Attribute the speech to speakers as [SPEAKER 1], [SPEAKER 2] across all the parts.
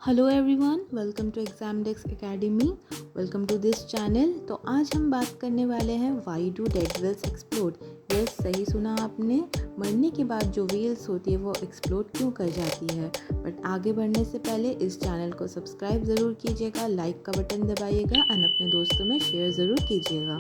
[SPEAKER 1] Hello everyone, welcome to exam desk academy. Welcome to this channel. तो आज हम बात करने वाले हैं why do dead whales explode. Yes, सही सुना आपने। मरने के बाद जो व्हेल्स होती है वो एक्सप्लोड क्यों कर जाती है। बट आगे बढ़ने से पहले इस चैनल को सब्सक्राइब ज़रूर कीजिएगा, लाइक का बटन दबाइएगा और अपने दोस्तों में शेयर ज़रूर कीजिएगा।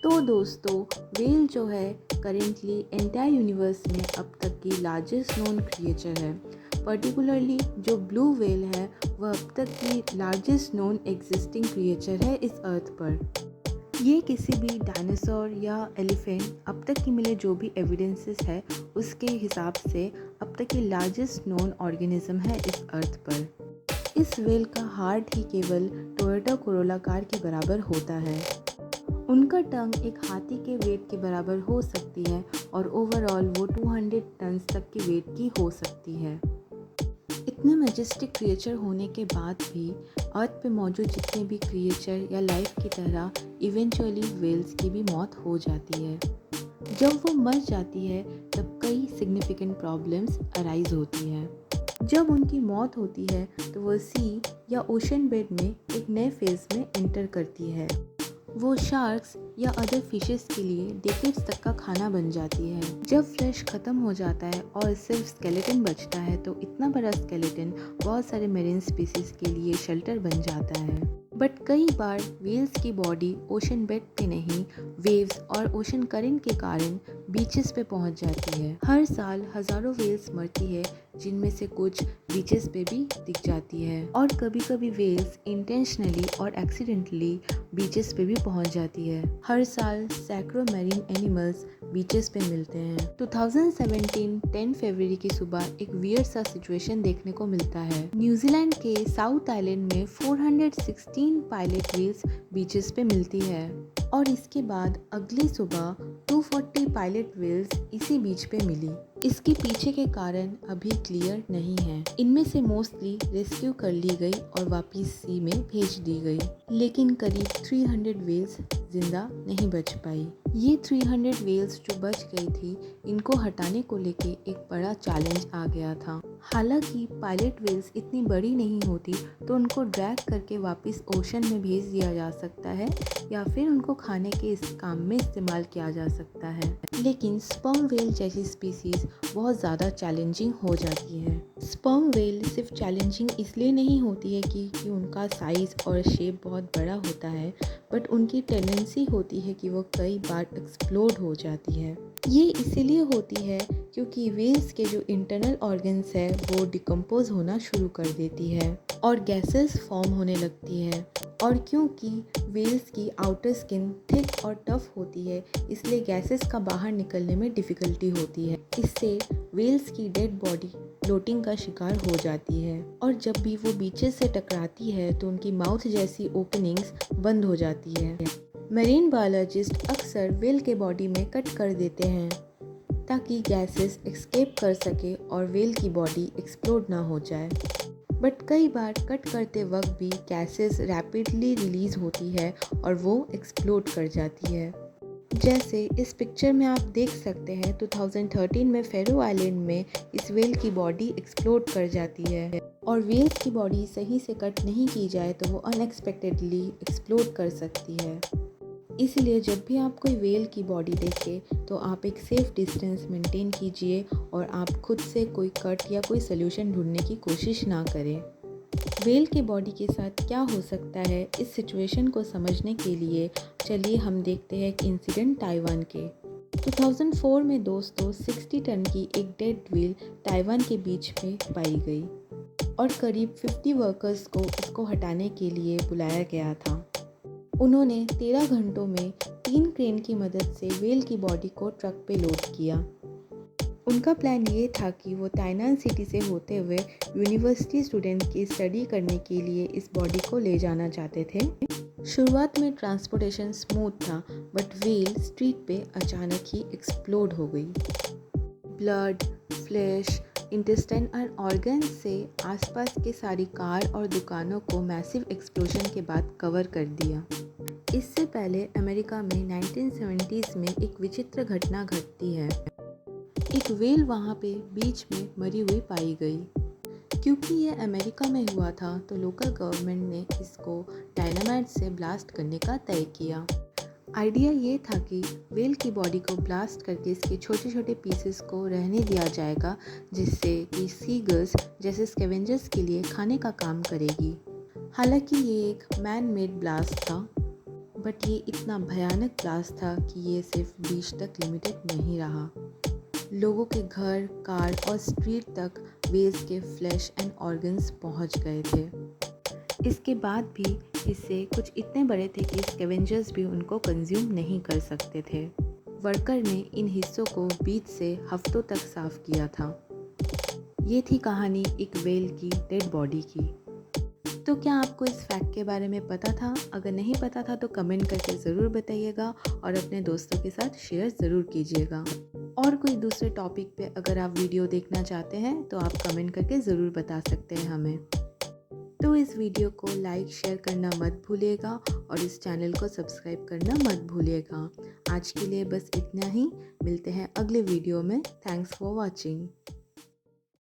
[SPEAKER 1] तो दोस्तों, व्हेल जो है करेंटली एंटायर यूनिवर्स में अब तक की लार्जेस्ट नोन क्रिएचर है। पर्टिकुलरली जो ब्लू व्हेल है वह अब तक की लार्जेस्ट नोन एग्जिस्टिंग क्रिएचर है इस अर्थ पर। ये किसी भी डायनासोर या एलिफेंट अब तक की मिले जो भी एविडेंसेस है उसके हिसाब से अब तक की लार्जेस्ट नोन ऑर्गेनिज्म है इस अर्थ पर। इस व्हेल का हार्ट ही केवल टोयोटा कोरोला कार के बराबर होता है। उनका टंग एक हाथी के वेट के बराबर हो सकती है और ओवरऑल वो 200 टन तक की वेट की हो सकती है। इतने मैजेस्टिक क्रिएचर होने के बाद भी अर्थ पे मौजूद जितने भी क्रिएचर या लाइफ की तरह इवेंचुअली व्हेल्स की भी मौत हो जाती है। जब वो मर जाती है तब कई सिग्निफिकेंट प्रॉब्लम्स अराइज होती है। जब उनकी मौत होती है तो वो सी या ओशन बेड में एक नए फेज में एंटर करती है। वो शार्क्स या अदर फिशेस के लिए डेकेड्स तक का खाना बन जाती है। जब फ्लैश ख़त्म हो जाता है और सिर्फ स्केलेटन बचता है तो इतना बड़ा स्केलेटन बहुत सारे मेरीन स्पीसीज के लिए शेल्टर बन जाता है। बट कई बार व्हेल्स की बॉडी ओशन बेड पे नहीं, वेव्स और ओशन करंट के कारण बीचेस पे पहुंच जाती है। हर साल हज़ारों व्हेल्स मरती है जिनमें से कुछ बीचेस पे भी दिख जाती है और कभी कभी व्हेल्स इंटेंशनली और एक्सीडेंटली बीचेस पे भी पहुंच जाती है। हर साल सैकड़ों मैरीन एनिमल्स बीचेस पे मिलते हैं। 2017 10 फरवरी की सुबह एक वियर्ड सा सिचुएशन देखने को मिलता है। न्यूजीलैंड के साउथ आइलैंड में 416 पायलट व्हेल्स बीचेस पे मिलती है और इसके बाद अगली सुबह 240 पायलट व्हेल्स इसी बीच पे मिली। इसके पीछे के कारण अभी क्लियर नहीं है। इनमें से मोस्टली रेस्क्यू कर ली गई और वापस सी में भेज दी गई, लेकिन करीब 300 व्हेल्स जिंदा नहीं बच पाई। ये 300 व्हेल्स जो बच गई थी, इनको हटाने को लेके एक बड़ा चैलेंज आ गया था। हालांकि पायलट व्हेल्स इतनी बड़ी नहीं होती तो उनको ड्रैग करके वापस ओशन में भेज दिया जा सकता है या फिर उनको खाने के इस काम में इस्तेमाल किया जा सकता है। लेकिन स्पर्म व्हेल जैसी स्पीसीज बहुत ज़्यादा चैलेंजिंग हो जाती है। स्पर्म व्हेल सिर्फ चैलेंजिंग इसलिए नहीं होती है कि उनका साइज़ और शेप बहुत बड़ा होता है, बट उनकी टेंडेंसी होती है कि वो कई बार एक्सप्लोड हो जाती है। ये इसीलिए होती है क्योंकि व्हेल्स के जो इंटरनल ऑर्गन्स है वो डिकम्पोज होना शुरू कर देती है और गैसेस फॉर्म होने लगती है। और क्योंकि व्हेल्स की आउटर स्किन थिक और टफ होती है इसलिए गैसेस का बाहर निकलने में डिफ़िकल्टी होती है। इससे व्हेल्स की डेड बॉडी फ्लोटिंग का शिकार हो जाती है और जब भी वो बीचेस से टकराती है तो उनकी माउथ जैसी ओपनिंग्स बंद हो जाती है। मेरीन बायोलॉजिस्ट अक्सर व्हेल के बॉडी में कट कर देते हैं ताकि गैसेस एस्केप कर सके और व्हेल की बॉडी एक्सप्लोड ना हो जाए। बट कई बार कट करते वक्त भी गैसेस रैपिडली रिलीज होती है और वो एक्सप्लोड कर जाती है। जैसे इस पिक्चर में आप देख सकते हैं 2013 में फेरो आइलैंड में इस व्हेल की बॉडी एक्सप्लोड कर जाती है और व्हेल्स की बॉडी सही से कट नहीं की जाए तो वो अनएक्सपेक्टेडली एक्सप्लोड कर सकती है। इसलिए जब भी आप कोई व्हेल की बॉडी देखें तो आप एक सेफ डिस्टेंस मेंटेन कीजिए और आप खुद से कोई कट या कोई सोल्यूशन ढूंढने की कोशिश ना करें। व्हेल की बॉडी के साथ क्या हो सकता है, इस सिचुएशन को समझने के लिए चलिए हम देखते हैं एक इंसिडेंट ताइवान के। 2004 में दोस्तों 60 टन की एक डेड व्हेल ताइवान के बीच में पाई गई और करीब 50 वर्कर्स को इसको हटाने के लिए बुलाया गया था। उन्होंने 13 घंटों में 3 क्रेन की मदद से व्हेल की बॉडी को ट्रक पे लोड किया। उनका प्लान ये था कि वो ताइनान सिटी से होते हुए यूनिवर्सिटी स्टूडेंट की स्टडी करने के लिए इस बॉडी को ले जाना चाहते थे। शुरुआत में ट्रांसपोर्टेशन स्मूथ था, बट व्हेल स्ट्रीट पे अचानक ही एक्सप्लोड हो गई। ब्लड, फ्लैश, इंटेस्टाइन और ऑर्गन से आसपास के सारी कार और दुकानों को मैसिव एक्सप्लोजन के बाद कवर कर दिया। इससे पहले अमेरिका में 1970s में एक विचित्र घटना घटती है। एक व्हेल वहाँ पे बीच में मरी हुई पाई गई। क्योंकि ये अमेरिका में हुआ था तो लोकल गवर्नमेंट ने इसको डायनामाइट से ब्लास्ट करने का तय किया। आइडिया ये था कि व्हेल की बॉडी को ब्लास्ट करके इसके छोटे छोटे पीसेस को रहने दिया जाएगा, जिससे कि सीगल्स जैसे स्कैवेंजर्स के लिए खाने का काम करेगी। हालांकि ये एक मैन मेड ब्लास्ट था, बट ये इतना भयानक ब्लास्ट था कि ये सिर्फ बीच तक लिमिटेड नहीं रहा। लोगों के घर, कार और स्ट्रीट तक वेल्स के फ्लैश एंड ऑर्गन्स पहुंच गए थे। इसके बाद भी हिस्से कुछ इतने बड़े थे कि स्कैवेंजर्स भी उनको कंज्यूम नहीं कर सकते थे। वर्कर ने इन हिस्सों को बीच से हफ्तों तक साफ किया था। ये थी कहानी एक वेल की डेड बॉडी की। तो क्या आपको इस फैक्ट के बारे में पता था? अगर नहीं पता था तो कमेंट करके ज़रूर बताइएगा और अपने दोस्तों के साथ शेयर ज़रूर कीजिएगा। और कोई दूसरे टॉपिक पे अगर आप वीडियो देखना चाहते हैं तो आप कमेंट करके ज़रूर बता सकते हैं हमें। तो इस वीडियो को लाइक शेयर करना मत भूलिएगा और इस चैनल को सब्सक्राइब करना मत भूलिएगा। आज के लिए बस इतना ही। मिलते हैं अगले वीडियो में। Thanks for watching.